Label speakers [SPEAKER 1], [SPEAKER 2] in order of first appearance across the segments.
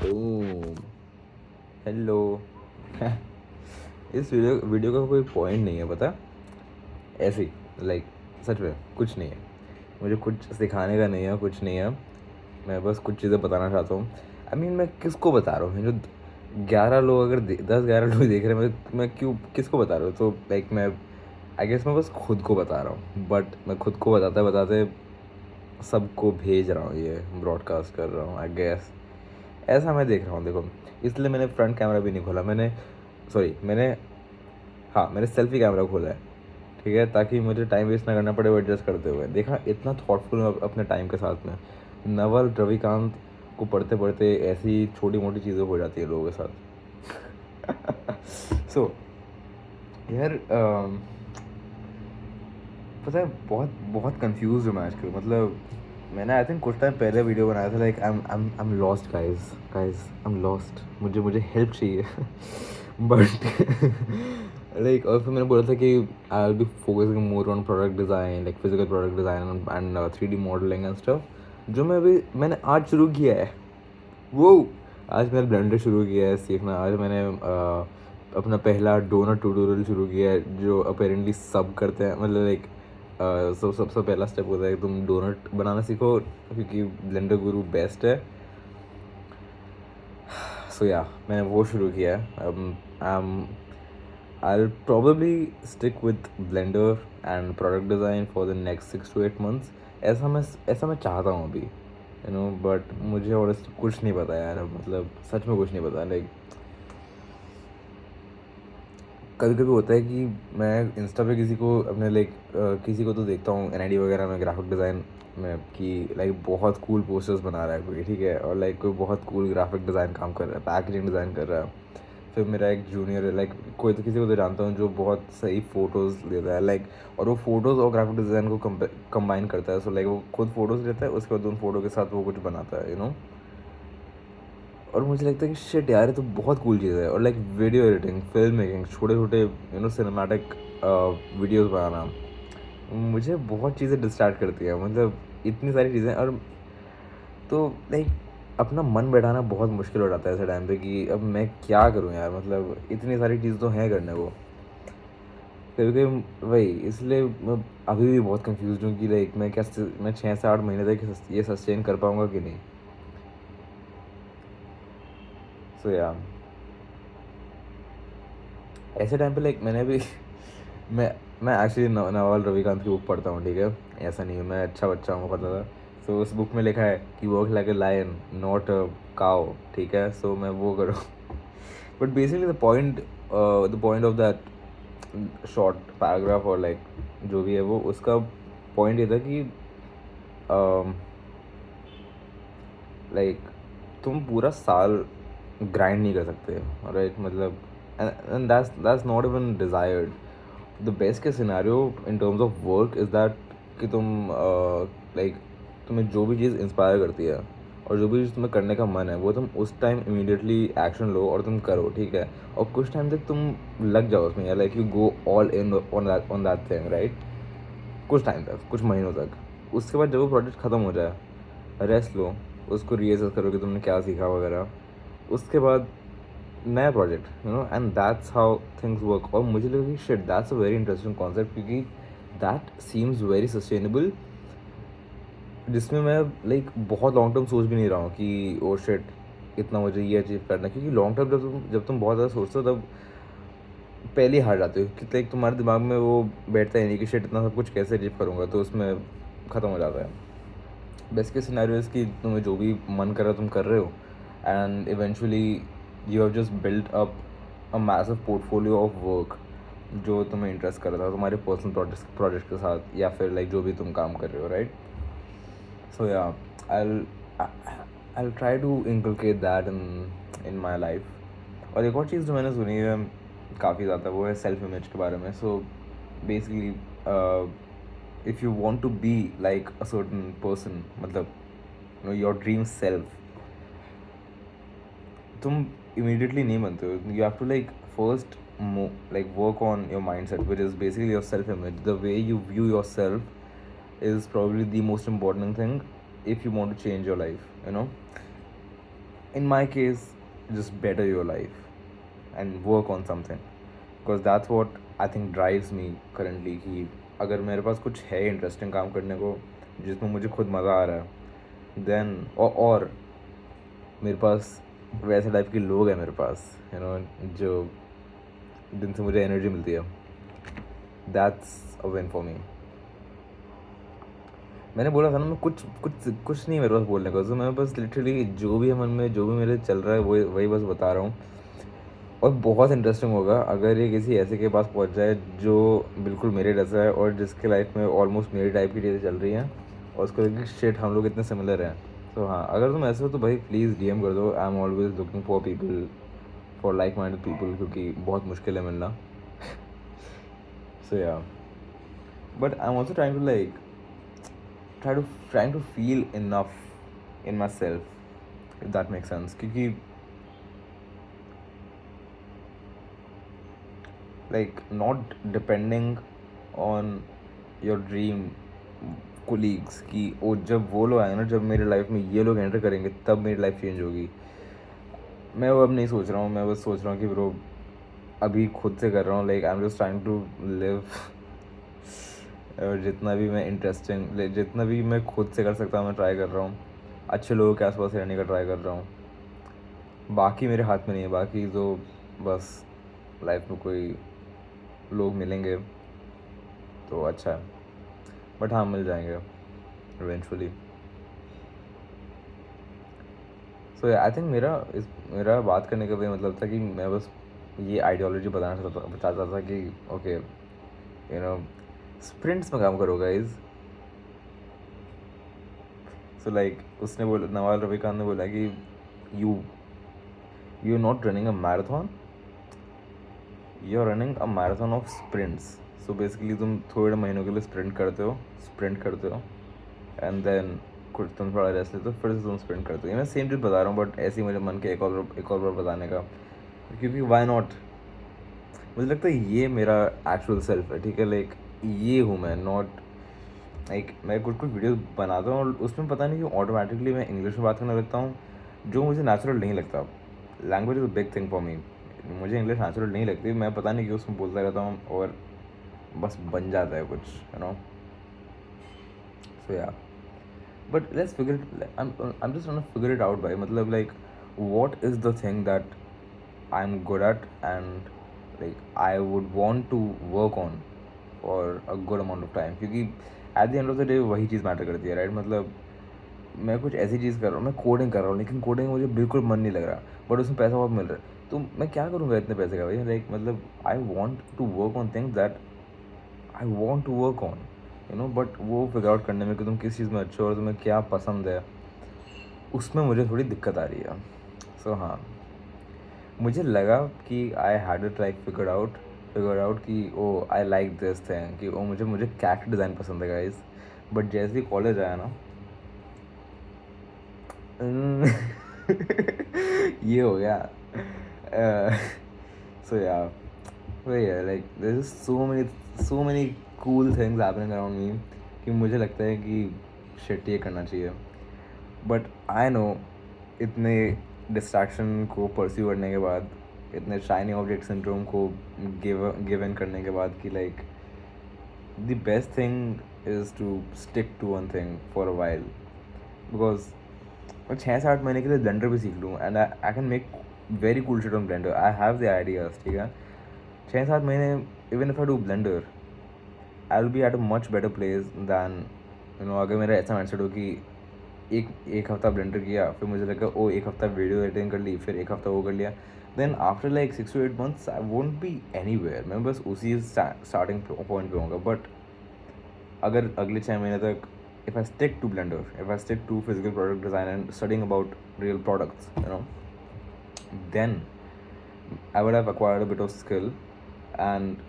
[SPEAKER 1] Boom. Hello. इस video का कोई पॉइंट नहीं है, पता। ऐसे ही लाइक सच में कुछ नहीं है। मुझे कुछ सिखाने का नहीं है, कुछ नहीं है। मैं बस कुछ चीज़ें बताना चाहता हूँ। मैं किसको बता रहा हूँ? जो 11 लोग, अगर 10-11 लोग देख रहे हैं, मैं क्यों किसको बता रहा हूँ? तो मैं आई गेस मैं बस खुद को बता रहा हूँ, बट मैं खुद को बताते बताते सबको भेज रहा हूँ, ये ब्रॉडकास्ट कर रहा हूँ आई गेस। ऐसा मैं देख रहा हूँ, देखो। इसलिए मैंने फ्रंट कैमरा भी नहीं खोला। मैंने हाँ, मैंने सेल्फी कैमरा खोला है, ठीक है, ताकि मुझे टाइम वेस्ट ना करना पड़े वो एडजस्ट करते हुए। देखा, इतना थॉटफुल मैं अपने टाइम के साथ में। नवल रविकांत को पढ़ते पढ़ते ऐसी छोटी मोटी चीज़ें हो जाती है लोगों के साथ। सो यार, पता है, बहुत बहुत कंफ्यूज हूँ मैं आजकल। मैंने आई थिंक कुछ टाइम पहले वीडियो बनाया था, like I am lost guys. I am lost, मुझे हेल्प चाहिए। बट लाइक, और फिर मैंने बोला था कि आई will be focusing more on product design, like physical product design and 3D modelling and stuff, जो मैंने आज शुरू किया है। वो आज मैंने ब्लेंडर शुरू किया है सीखना। आज मैंने अपना पहला डोनट ट्यूटोरियल शुरू किया है, जो अपेरेंटली सब करते हैं। लाइक सबसे पहला स्टेप होता है कि तुम डोनट बनाना सीखो, क्योंकि ब्लेंडर गुरु बेस्ट है। सो या, मैंने वो शुरू किया है। I'll probably stick with Blender and product design for the next 6 to 8 months. ऐसा मैं चाहता हूँ अभी, बट मुझे और कुछ नहीं पता यार। सच में कुछ नहीं पता। लाइक, कभी कभी होता है कि मैं इंस्टा पे किसी को तो देखता हूँ NID वगैरह में, ग्राफिक डिज़ाइन में, कि लाइक बहुत कूल पोस्टर्स बना रहा है कोई, ठीक है, और लाइक कोई बहुत कूल ग्राफिक डिज़ाइन काम कर रहा है, पैकेजिंग डिज़ाइन कर रहा है। फिर मेरा एक जूनियर है, लाइक कोई तो किसी को तो जानता हूँ, जो बहुत सही फ़ोटोज़ लेता है, लाइक, और वो फ़ोटोज़ और ग्राफिक डिज़ाइन को कंबाइन करता है। सो लाइक, वो खुद फ़ोटोज़ लेता है, उसके बाद उन फ़ोटो के साथ वो कुछ बनाता है। और मुझे लगता है कि शिट यार, ये तो बहुत कूल चीज़ है। और like video editing, film making, छोटे छोटे सिनेमैटिक वीडियोस बनाना, मुझे बहुत चीज़ें डिस्ट्रैक्ट करती है। इतनी सारी चीज़ें। और तो लाइक, अपना मन बैठाना बहुत मुश्किल हो जाता है ऐसे टाइम पे, कि अब मैं क्या करूँ यार। इतनी सारी चीज़ तो हैं करने को, कभी कभी वही। इसलिए मैं अभी भी बहुत कंफ्यूज हूँ कि लाइक मैं 6 से 8 महीने तक ये सस्टेन कर पाऊँगा कि नहीं। सो या, ऐसे टाइम पे लाइक मैंने भी मैं मैं एक्चुअली नवल रविकांत की बुक पढ़ता हूँ, ठीक है। ऐसा नहीं है, मैं अच्छा बच्चा हूँ, पता था। सो उस बुक में लिखा है कि work like a lion not a cow, ठीक है। सो मैं वो करूँ। But basically the point of that short paragraph, और लाइक जो भी है वो, उसका पॉइंट ये था कि लाइक तुम पूरा साल ग्राइंड नहीं कर सकते, right. And that's not even desired. The best case scenario in terms of work is that कि लाइक तुम्हें जो भी चीज़ इंस्पायर करती है, और जो भी चीज़ तुम्हें करने का मन है, वो तुम उस टाइम इमीडिएटली एक्शन लो और तुम करो, ठीक है। और कुछ टाइम तक तुम लग जाओ उसमें, या like you go all in on that thing, right. कुछ टाइम तक, कुछ महीनों तक। उसके बाद जब वो प्रोजेक्ट ख़त्म हो जाए, रेस्ट लो, उसको रीअसेस करो कि तुमने क्या सीखा वगैरह। उसके बाद नया project, and that's how things work. और मुझे लगा कि shit, that's a very interesting concept, क्योंकि दैट सीम्स वेरी सस्टेनेबल, जिसमें मैं लाइक बहुत लॉन्ग टर्म सोच भी नहीं रहा हूँ कि ओ शिट, इतना मुझे ये अचीव करना है। क्योंकि लॉन्ग टर्म जब तुम बहुत ज़्यादा सोचते हो, तब पहले ही हार जाते हो, कि लाइक तुम्हारे दिमाग में वो बैठता ही नहीं कि शिट, इतना सब कुछ कैसे अचीव करूँगा, तो उसमें ख़त्म हो जाता है। बेस्ट केस सिनेरियो कि तुम्हें जो भी मन कर रहा है तुम कर रहे हो, and eventually you have just built up a massive portfolio of work, जो तुम्हें इंटरेस्ट कर रहा था तुम्हारे पर्सनल प्रोजेक्ट के साथ, या फिर लाइक जो भी तुम काम कर रहे हो, right. So yeah, I try to inculcate that in my life. और एक और चीज़ जो मैंने सुनी है काफ़ी ज़्यादा, वो है सेल्फ इमेज के बारे में। So basically, if you want to be like a certain person, your dream self, तुम immediately नहीं बनते हो। You have to like first like work on your mindset, which is basically your self image. The way you view yourself is probably the most important thing if you want to change your life. in my case, just better your life and work on something, because that's what I think drives me currently. कि अगर मेरे पास कुछ है interesting काम करने को जिसमें मुझे खुद मज़ा आ रहा है, देन और मेरे पास वैसे टाइप के लोग हैं मेरे पास, जो जिनसे मुझे एनर्जी मिलती है, that's a win for me. मैंने बोला था ना, मैं कुछ कुछ कुछ नहीं मेरे पास बोलने को, तो मैं बस लिटरली जो भी है मन में, जो भी मेरे चल रहा है, वही वही बस बता रहा हूँ. और बहुत इंटरेस्टिंग होगा अगर ये किसी ऐसे के पास पहुंच जाए जो बिल्कुल मेरे जैसा है और जिसके लाइफ में ऑलमोस्ट मेरी टाइप की चीज़ें चल रही हैं, और उसको लगे शिट हम लोग इतने सिमिलर हैं. तो हाँ, अगर तुम ऐसे हो तो भाई प्लीज़ डीएम कर दो. I am always looking for people, for like minded people, क्योंकि बहुत मुश्किल है मिलना. So yeah, but I am also trying to like trying to feel enough in myself, if that makes sense. क्योंकि like not depending on your dream colleagues कि ओ जब वो लोग आए ना, जब मेरी लाइफ में ये लोग एंटर करेंगे तब मेरी लाइफ चेंज होगी. मैं वो अब नहीं सोच रहा हूँ. मैं बस सोच रहा हूँ कि ब्रो अभी खुद से कर रहा हूँ. Like I am just trying to live. और जितना भी मैं इंटरेस्टिंग, जितना भी मैं खुद से कर सकता हूँ मैं ट्राई कर रहा हूँ. अच्छे लोगों के आसपास रहने का ट्राई कर रहा हूँ. बाकी मेरे हाथ में नहीं है. बाकी तो बस लाइफ में कोई लोग मिलेंगे तो अच्छा है, बट हाँ मिल जाएंगे इवेंचुअली. सो आई थिंक मेरा बात करने का भी मतलब था कि मैं बस ये आइडियोलॉजी बताता था कि ओके स्प्रिंट्स में काम करो गाइज. सो लाइक उसने बोला, नवाज रवि खान ने बोला कि you you not running a marathon, you are running a marathon of sprints. So basically तुम थोड़े महीनों के लिए स्प्रिंट करते हो एंड देन कुछ तुम थोड़ा रेस्ट लेते हो, फिर से तुम स्प्रिंट करते हो. ये मैं सेम चीज़ बता रहा हूँ, बट ऐसे ही मुझे मन के एक और बार बताने का, क्योंकि वाई नॉट. मुझे लगता है ये मेरा एक्चुअल सेल्फ है. ठीक है, लाइक ये हूँ मैं. नॉट लाइक मैं कुछ कुछ वीडियोस बनाता हूँ और उसमें पता नहीं क्यों ऑटोमेटिकली मैं इंग्लिश में बात करने लगता हूँ, जो मुझे नेचुरल नहीं लगता. Language is a big thing for me. मुझे इंग्लिश नेचुरल नहीं लगती. मैं पता नहीं क्यों उसमें बोलता रहता हूँ और बस बन जाता है कुछ, सो या. But let's figure it. I'm just trying to figure it out. By मतलब like, what is the thing that I'm good at and like I would want to work on for a good amount of time. क्योंकि at the end of the day वही चीज़ matter करती है, right. मतलब मैं कुछ ऐसी चीज़ कर रहा हूँ, मैं कोडिंग कर रहा हूँ, लेकिन कोडिंग में मुझे बिल्कुल मन नहीं लग रहा, बट उसमें पैसा बहुत मिल रहा है. तो मैं क्या करूँगा इतने पैसे का भाई. लाइक मतलब I want to work on things that I want to work on, but वो फिगर आउट करने में कि तुम किस चीज़ में अच्छे हो और तुम्हें क्या पसंद है, उसमें मुझे थोड़ी दिक्कत आ रही है. सो हाँ, मुझे लगा कि I had it like figure out कि ओ आई लाइक दिस थिंग, कि ओ मुझे मुझे कैरेक्टर डिज़ाइन पसंद है गाइस. बट जैसे ही कॉलेज आया ना, ये हो गया. सो या, वही है. Like there is so many cool things happening around me कि मुझे लगता है कि शिट ये करना चाहिए. बट आई नो इतने डिस्ट्रैक्शन को परस्यू करने के बाद, इतने शाइनी ऑब्जेक्ट सिंड्रोम को गिव इन करने के बाद, कि like the best thing is to stick to one thing for a while. Because मैं 6 से 8 महीने के लिए ब्लेंडर भी सीख लूँ and I can make very cool shit on blender. I have the ideas. ठीक है, 6 7 महीने even if I do blender I will be at a much better place than अगर मेरा ऐसा माइंडसेट हो कि एक हफ्ता ब्लेंडर किया, फिर मुझे लगा ओ एक हफ्ता वीडियो एडिटिंग कर ली, फिर एक हफ्ता वो कर लिया, then after like 6 to 8 months I won't be anywhere. मैं बस उसी स्टार्टिंग पॉइंट पे होऊंगा. बट अगर अगले 6 महीने तक if I stick to Blender, if I stick to physical product design and studying about real products, then I would have acquired a bit of skill. And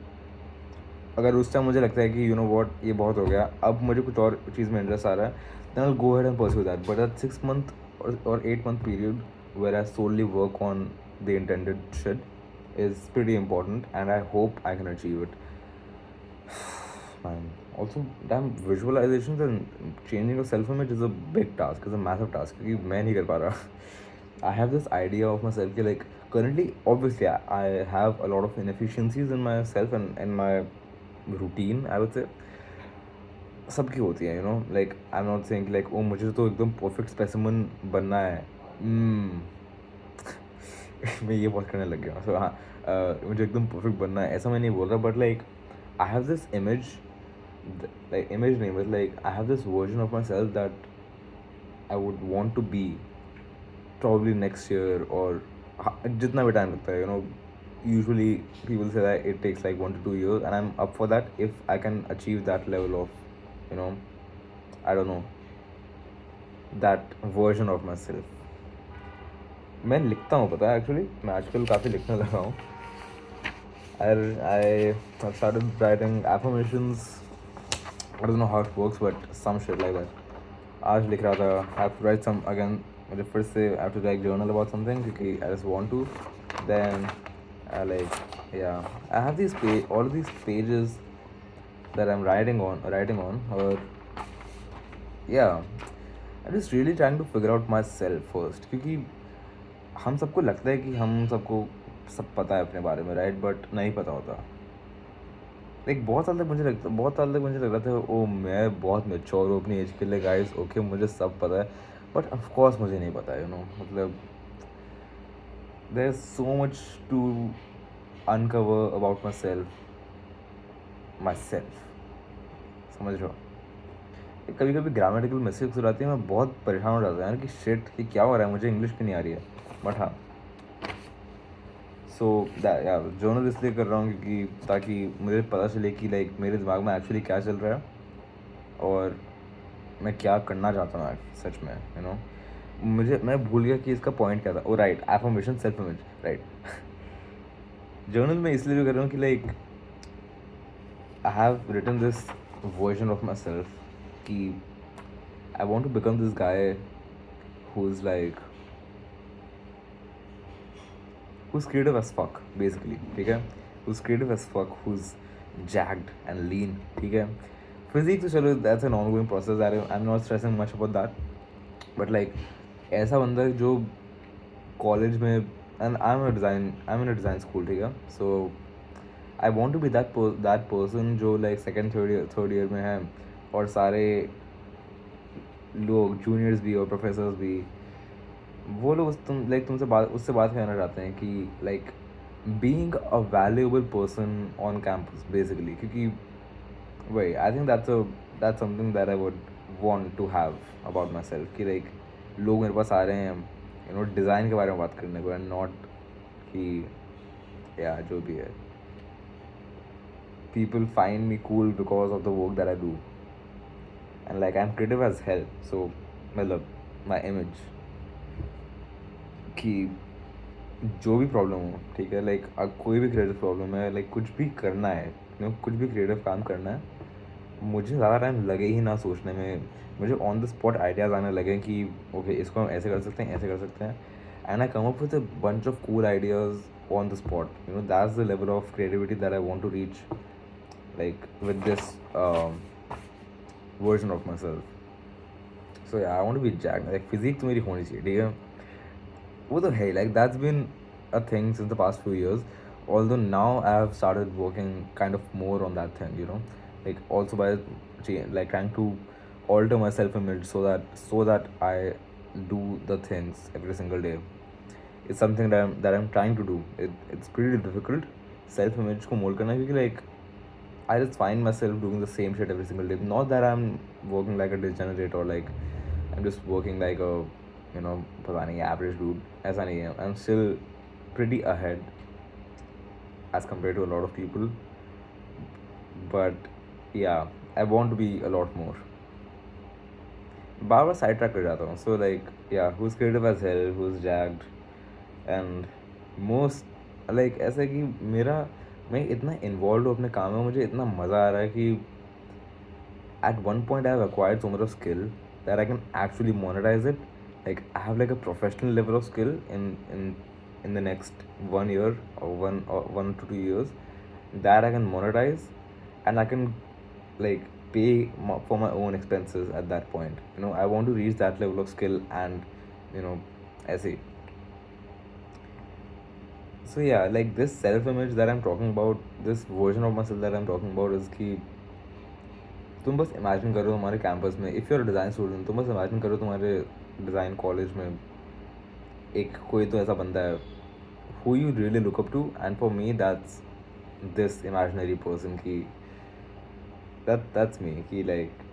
[SPEAKER 1] अगर उस टाइम मुझे लगता है कि what, ये बहुत हो गया, अब मुझे कुछ और चीज़ में इंटरेस्ट आ रहा है, then I'll go ahead and pursue that. But that 6 month or 8 month period where I solely work on the intended shit is pretty important, and I hope I can achieve it. Man. Also, damn, visualizations and changing your self image is a big task, is a massive task, क्योंकि मैं नहीं कर पा रहा. I have this idea of myself कि like currently obviously I have a lot of inefficiencies in myself and in my routine, I would say. सबकी होती है, like I'm not saying कि like, ओ मुझे तो एकदम perfect specimen बनना है. Hmm. मैं ये बहुत करने लग गया हूँ. So हाँ, मुझे एकदम perfect बनना है ऐसा मैं नहीं बोल रहा, but like I have this image, like image नहीं, but like I have this version of myself that I would want to be probably next year or जितना भी टाइम लगता है, usually people say that it takes like 1 to 2 years, and I'm up for that if I can achieve that level of, you know I don't know, that version of myself. मैं लिखता हूँ, पता है, actually मैं आजकल काफ़ी लिखने लगा हूँ. I have started writing affirmations. I don't know how it works, but some shit like that. आज लिख रहा था. I have to write some again. मुझे फिर से I have to write journal about something क्योंकि I just want to. Then I like, yeah, I have all of these pages that I'm writing on, or yeah, I'm just really trying to figure out myself first, क्योंकि हम सबको लगता है कि हम सबको सब पता है अपने बारे में, राइट, बट नहीं पता होता. एक बहुत साल तक मुझे लग रहा था, ओ मैं बहुत मेच्योर हूँ अपनी एज के लिए, गाइस, ओके, मुझे सब पता है. बट ऑफ कोर्स मुझे नहीं पता, मतलब there is so much to uncover about myself. समझ रहे हो? कभी कभी ग्रामेटिकल मिस्टेक्स हो जाती है, मैं बहुत परेशान हो जाता हूँ यार कि शिट, ये क्या हो रहा है, मुझे इंग्लिश भी नहीं आ रही है. बट हाँ, सो यार जर्नल इसलिए कर रहा हूँ क्योंकि ताकि मुझे पता चले कि लाइक मेरे दिमाग में एक्चुअली क्या चल रहा है और मैं क्या करना चाहता हूँ सच में, मैं भूल गया कि इसका पॉइंट क्या था. Oh right, affirmation, self image, right. Journal में इसलिए भी कर रहा हूँ कि like I have written this version of my self कि I want to become this guy who is like, who's creative as fuck basically, ठीक है, who's creative as fuck, who's jagged and lean, ठीक है. Physique तो चलो, that's an ongoing process, I'm not stressing much about that, but like ऐसा बंदा जो college में, and I am in design school, ठीक है. So I want to be that person जो लाइक सेकेंड थर्ड ईयर में है और सारे लोग जूनियर्स भी और प्रोफेसर्स भी, वो लोग उससे बात करना चाहते हैं कि like being a valuable person on campus basically, क्योंकि वही I think that's something that I would want to have about my self, कि लाइक लोग मेरे पास आ रहे हैं डिज़ाइन के बारे में बात करने को, एंड नॉट कि या जो भी है, people find me cool because of the work that I do, and like I'm creative as hell, so मतलब my image कि जो भी प्रॉब्लम हो, ठीक है, लाइक कोई भी क्रिएटिव प्रॉब्लम है, लाइक कुछ भी करना है, कुछ भी क्रिएटिव काम करना है, मुझे ज़्यादा टाइम लगे ही ना सोचने में, मुझे ऑन द स्पॉट आइडियाज़ आने लगे कि ओके इसको हम ऐसे कर सकते हैं, ऐसे कर सकते हैं, and I come up with a bunch of cool ideas on the spot. That's the level of creativity that I want to reach, like with this version of myself. So yeah, I want to be jacked. Like physique तो मेरी होनी चाहिए, ठीक है. वो तो है, like that's been a thing since the past few years. Although now I have started working kind of more on that thing, like also by like trying to alter my self-image so that I do the things every single day. It's something that I'm trying to do. It's pretty difficult self-image को mould करना, क्योंकि like I just find myself doing the same shit every single day. Not that I'm working like a degenerate or like I'm just working like a, पता नहीं, average dude. ऐसा नहीं है. I'm still pretty ahead as compared to a lot of people. But yeah, I want to be a lot more. Bar bar side track कर जाता हूँ. So like yeah, who's creative as hell, who's jagged, and most like ऐसा कि मैं इतना involve हूँ अपने काम में, मुझे इतना मज़ा आ रहा है कि at one point I have acquired so much of skill that I can actually monetize it. Like I have like a professional level of skill in the next 1 year or 1 to 2 years that I can monetize, and I can like pay for my own expenses at that point. I want to reach that level of skill, and you know, ऐसे So yeah, like this self image that I'm talking about, this version of myself that I'm talking about is कि तुम बस imagine करो हमारे campus में, if you are design student, तुम बस imagine करो तुम्हारे डिज़ाइन कॉलेज में एक कोई तो ऐसा बंदा है who you really look up to, and for me that's this imaginary person की that's me कि like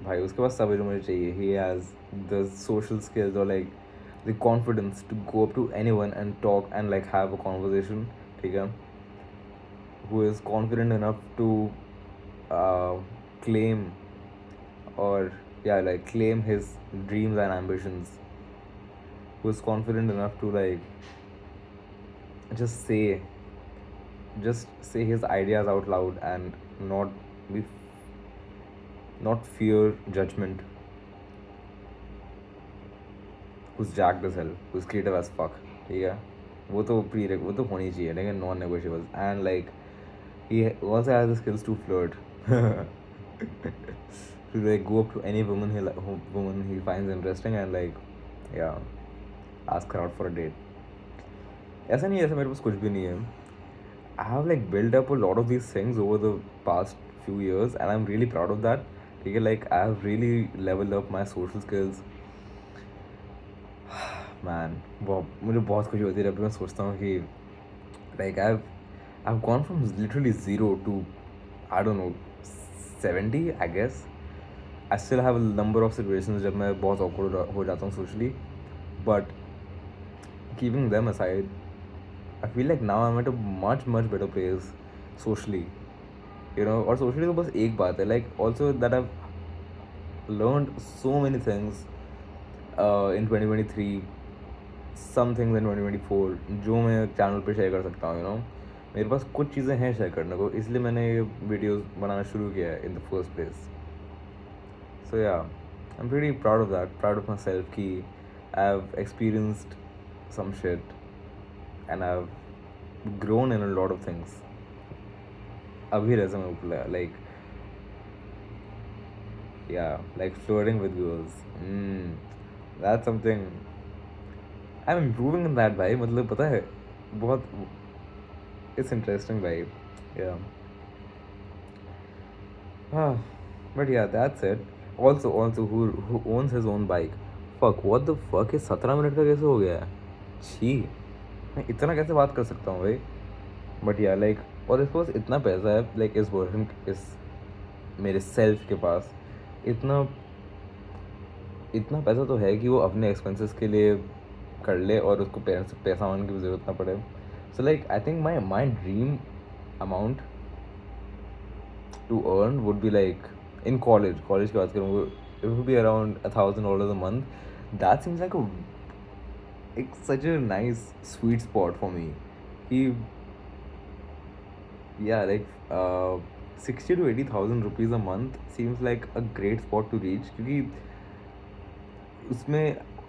[SPEAKER 1] भाई उसके पास सब मुझे चाहिए. He has the social skills or like the confidence to go up to anyone and talk and like have a conversation, ठीक है, who is confident enough to uh, claim or yeah like claim his dreams and ambitions, who is confident enough to like just say just say his ideas out loud and not be not fear judgment, who's jacked as hell, who's creative as fuck, ठीक है, वो तो होनी चाहिए लेकिन non negotiable. And like he also has the skills to flirt. To like go up to any woman he finds interesting and like yeah ask her out for a date. ऐसा नहीं है ऐसा मेरे पास कुछ भी नहीं है. I have like built up a lot of these things over the past few years and I'm really proud of that. ठीक है, like I have really leveled up my social skills. Man, मुझे बहुत खुशी होती है जब मैं सोचता हूँ कि like I've gone from literally zero to I don't know 70 I guess. I still have a number of situations जब मैं बहुत awkward हो जाता हूँ socially, but keeping them aside, I feel like now I'm at a much better place socially, you know. और socially तो बस एक बात है, like also that I've learned so many things in 2023, some things in 2024 जो मैं channel पे share कर सकता हूँ, you know. मेरे पास कुछ चीज़ें हैं शेयर करने को, इसलिए मैंने ये वीडियोस बनाना शुरू किया है in the first place. So yeah, I'm pretty proud of that, proud of myself कि I've experienced some shit and I've grown in a lot of things. अभी resume ऊपर like yeah like flirting with girls. That's something I'm improving in that भाई. मतलब पता है बहुत it's interesting भाई. Yeah. But yeah, that's it. Also who owns his own bike? Fuck, what the fuck is 17 minute का कैसे हो गया है? छी, मैं इतना कैसे बात कर सकता हूँ भाई. बट या लाइक और इसके पास इतना पैसा है, लाइक इस वर्जन इस मेरे सेल्फ के पास इतना इतना पैसा तो है कि वो अपने एक्सपेंसेस के लिए कर ले और उसको पेरेंट्स से पैसा मांगने की ज़रूरत ना पड़े. So like I think my dream amount to earn would be like in college की बात करूँ, it would be around $1,000 a month. That seems like such a nice sweet spot for me. He yeah like 60 to 80,000 rupees a month seems like a great spot to reach क्योंकि उसमें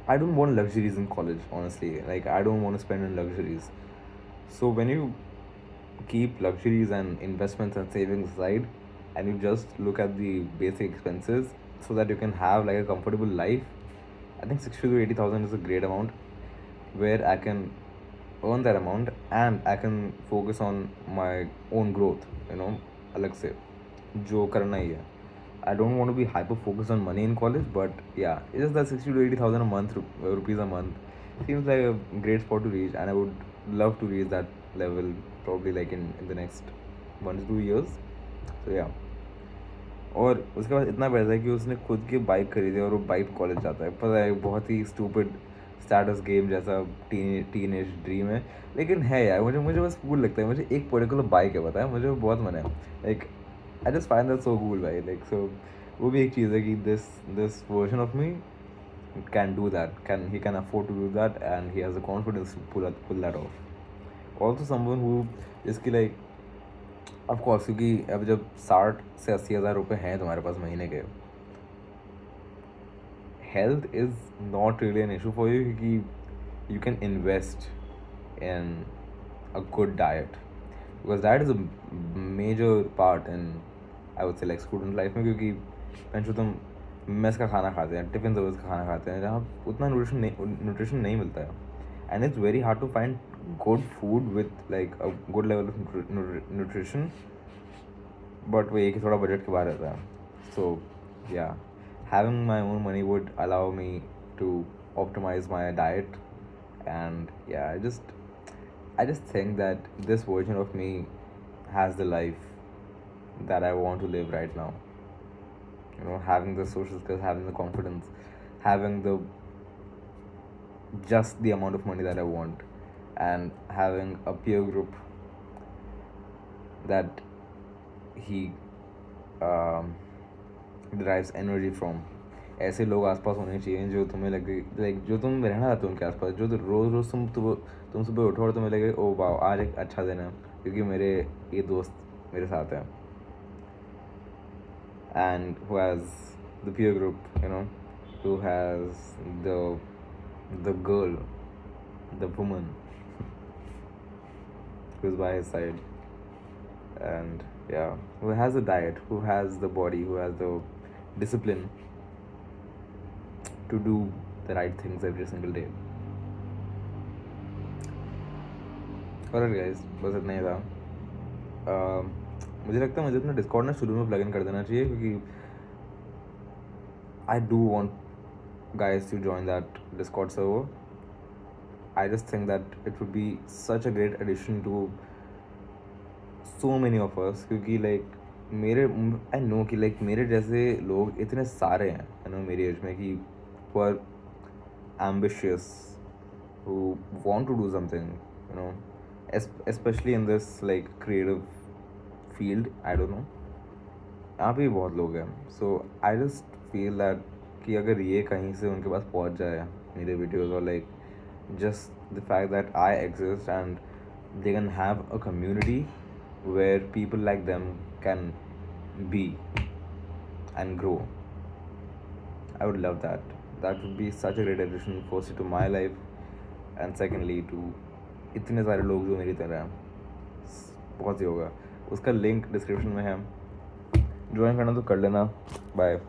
[SPEAKER 1] I don't want luxuries in college, honestly. Like I don't want to spend on luxuries. So when you keep luxuries and investments and savings aside and you just look at the basic expenses so that you can have like a comfortable life, I think 60 to 80,000 is a great amount where I can earn that amount and I can focus on my own growth, you know, अलग से जो करना ही है. I don't want to be hyper focused on money in college, but yeah, it's just that 60 to 80,000 a month rupees a month seems like a great spot to reach, and I would love to reach that level probably like in the next 1 to 2 years. So yeah. और उसके बाद इतना पैसा है कि उसने खुद की बाइक खरीदी और वो बाइक कॉलेज जाता है. पता है बहुत ही स्टूपिड स्टेटस गेम जैसा टीनेज ड्रीम है, लेकिन है यार. मुझे मुझे बस कूल लगता है. मुझे एक पर्टिकुलर बाइक है, पता है मुझे बहुत मन है. Like I just find that so cool भाई. लाइक सो वो भी एक चीज़ है कि this version of me can do that, he can afford to do that and he has the confidence to pull that off. Also someone who इसकी like of course क्योंकि अब जब 60 से 80,000 रुपये हैं तुम्हारे पास महीने के, health is not really an issue for you क्योंकि you can invest in a good diet because that is a major part in I would say like student life में. क्योंकि जो तुम मेस का खाना खाते हैं, टिफ़िन सर्विस का खाना खाते हैं जहाँ उतना न्यूट्रिशन नहीं मिलता है. and it's very hard to find good food with like a good level of nutrition, but वो एक ही थोड़ा budget के बाहर रहता है. So yeah, having my own money would allow me to optimize my diet. And yeah, I just think that this version of me has the life that I want to live right now. Having the social skills, having the confidence, having the just the amount of money that I want, and having a peer group that he um, derives energy from. ऐसे लोग आसपास होने चाहिए जो तुम्हें लगे like जो तुम रहना चाहते हो उनके आसपास, जो रोज़ रोज़ तुम सुबह उठो और तुम्हें लगे ओ वाह आज एक अच्छा दिन है क्योंकि मेरे ये दोस्त मेरे साथ हैं. And who has the peer group, who has the girl, the woman who's by his side. And yeah, who has the diet, who has the body, who has the discipline to do the right things every single day. Alright guys, बस इतना ही था. मुझे लगता है मुझे अपना Discord ना शुरू में प्लग इन कर देना चाहिए क्योंकि I do want guys to join that Discord server. I just think that it would be such a great addition to so many of us क्योंकि like मेरे I know कि like मेरे जैसे लोग इतने सारे हैं मेरी एज में कि who are ambitious, who want to do something, especially in this like creative field. I don't know, यहाँ पे भी बहुत लोग हैं. सो आई जस्ट फील दैट कि अगर ये कहीं से उनके पास पहुँच जाए मेरे वीडियोज़, और like just the fact that I exist and they can have a community where people like them can be and grow. I would love that. That would be such a great addition, firstly to my life, and secondly to इतने सारे लोग जो मेरी तरह हैं. बहुत ही होगा. उसका लिंक डिस्क्रिप्शन में है, ज्वाइन करना तो कर लेना. बाय.